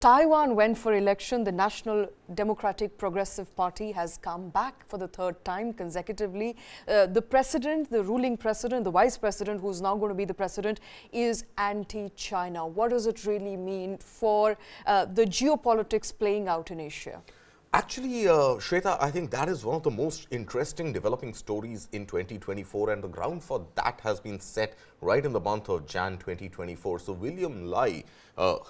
Taiwan went for election. The National Democratic Progressive Party has come back for the third time consecutively. The president, the ruling president, the vice president, who's now going to be the president, is anti-China. What does it really mean for the geopolitics playing out in Asia? Actually, Shweta, I think that is one of the most interesting developing stories in 2024, and the ground for that has been set right in the month of Jan 2024. So William Lai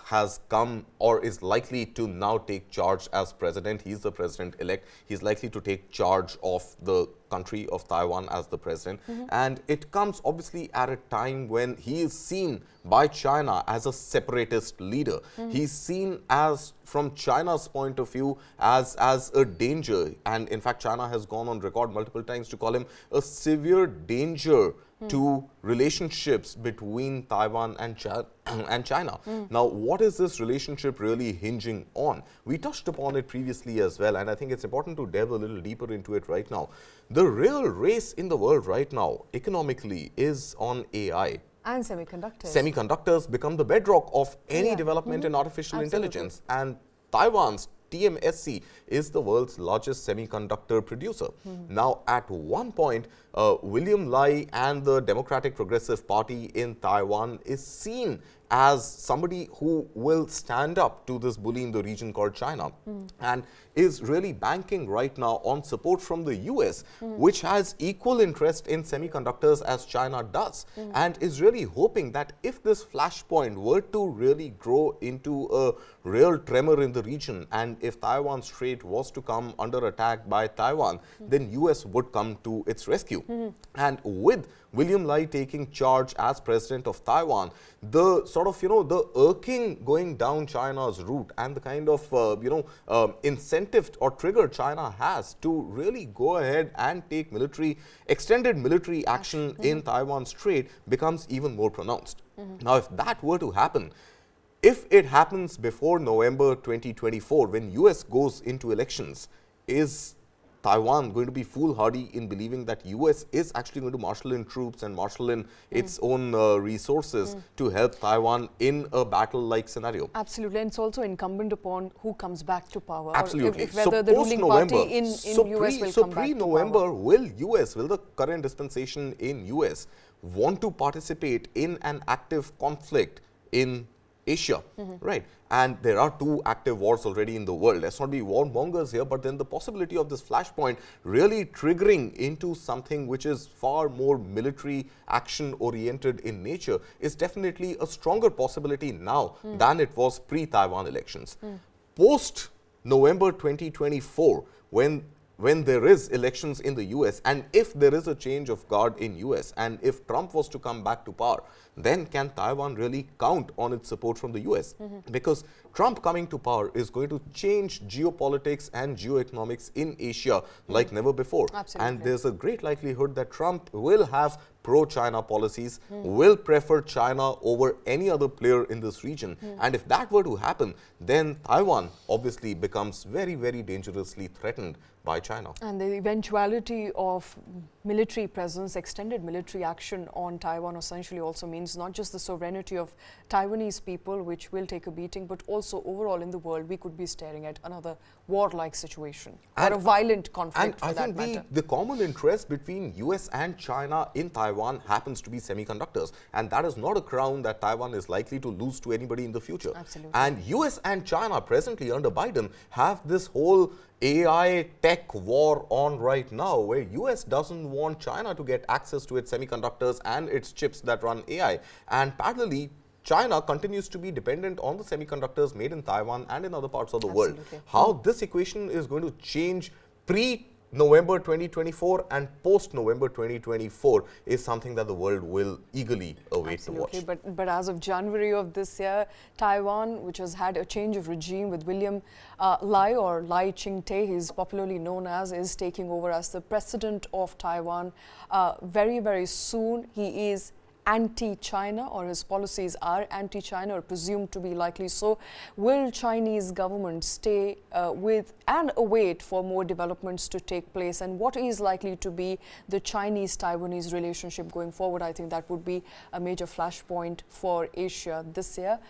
has come or is likely to now take charge as president. He's the president-elect. He's likely to take charge of the country of Taiwan as the president. And it comes obviously at a time when he is seen by China as a separatist leader. He's seen as, from China's point of view, as a danger. And in fact, China has gone on record multiple times to call him a severe danger to relationships between Taiwan and China. Now, what is this relationship really hinging on? We touched upon it previously as well, and I think it's important to delve a little deeper into it right now. The real race in the world right now, economically, is on AI. And semiconductors. Semiconductors become the bedrock of any development in artificial intelligence. And Taiwan's TMSC is the world's largest semiconductor producer. Now, at one point, William Lai and the Democratic Progressive Party in Taiwan is seen as somebody who will stand up to this bully in the region called China, and is really banking right now on support from the US, which has equal interest in semiconductors as China does, and is really hoping that if this flashpoint were to really grow into a real tremor in the region, and if Taiwan Strait was to come under attack by Taiwan, then US would come to its rescue. And with William Lai taking charge as president of Taiwan, the sort of, the irking going down China's route and the kind of, incentive or trigger China has to really go ahead and take extended military action in Taiwan Strait becomes even more pronounced. Now, if that were to happen, if it happens before November 2024, when US goes into elections, is Taiwan going to be foolhardy in believing that US is actually going to marshal in troops and marshal in its own resources to help Taiwan in a battle-like scenario? Absolutely, and it's also incumbent upon who comes back to power. Absolutely. If whether the ruling party in US will come back to power. So pre-November, will the current dispensation in US want to participate in an active conflict in Asia, right? And there are two active wars already in the world. Let's not be warmongers here, but then the possibility of this flashpoint really triggering into something which is far more military action oriented in nature is definitely a stronger possibility now than it was pre-Taiwan elections. Post November 2024, when there is elections in the US, and if there is a change of guard in US, and if Trump was to come back to power, then can Taiwan really count on its support from the US? Because Trump coming to power is going to change geopolitics and geoeconomics in Asia like never before. Absolutely. And there's a great likelihood that Trump will have pro-China policies, will prefer China over any other player in this region. And if that were to happen, then Taiwan obviously becomes very, very dangerously threatened by China. And the eventuality of military presence, extended military action on Taiwan essentially also means not just the sovereignty of Taiwanese people, which will take a beating, but also overall in the world, we could be staring at another war-like situation or a violent conflict for that matter. And I think the common interest between US and China in Taiwan happens to be semiconductors. And that is not a crown that Taiwan is likely to lose to anybody in the future. Absolutely. And US and China presently under Biden have this whole AI tech war on right now, where US doesn't want China to get access to its semiconductors and its chips that run AI. And parallelly, China continues to be dependent on the semiconductors made in Taiwan and in other parts of the world. How this equation is going to change pre-November 2024 and post-November 2024 is something that the world will eagerly await to watch. But as of January of this year, Taiwan, which has had a change of regime with William Lai, or Lai Ching-te, he's popularly known as, is taking over as the president of Taiwan. Very, very soon, he is anti-China, or his policies are anti-China or presumed to be likely so. Will Chinese government stay with and await for more developments to take place? And what is likely to be the Chinese-Taiwanese relationship going forward? I think that would be a major flashpoint for Asia this year.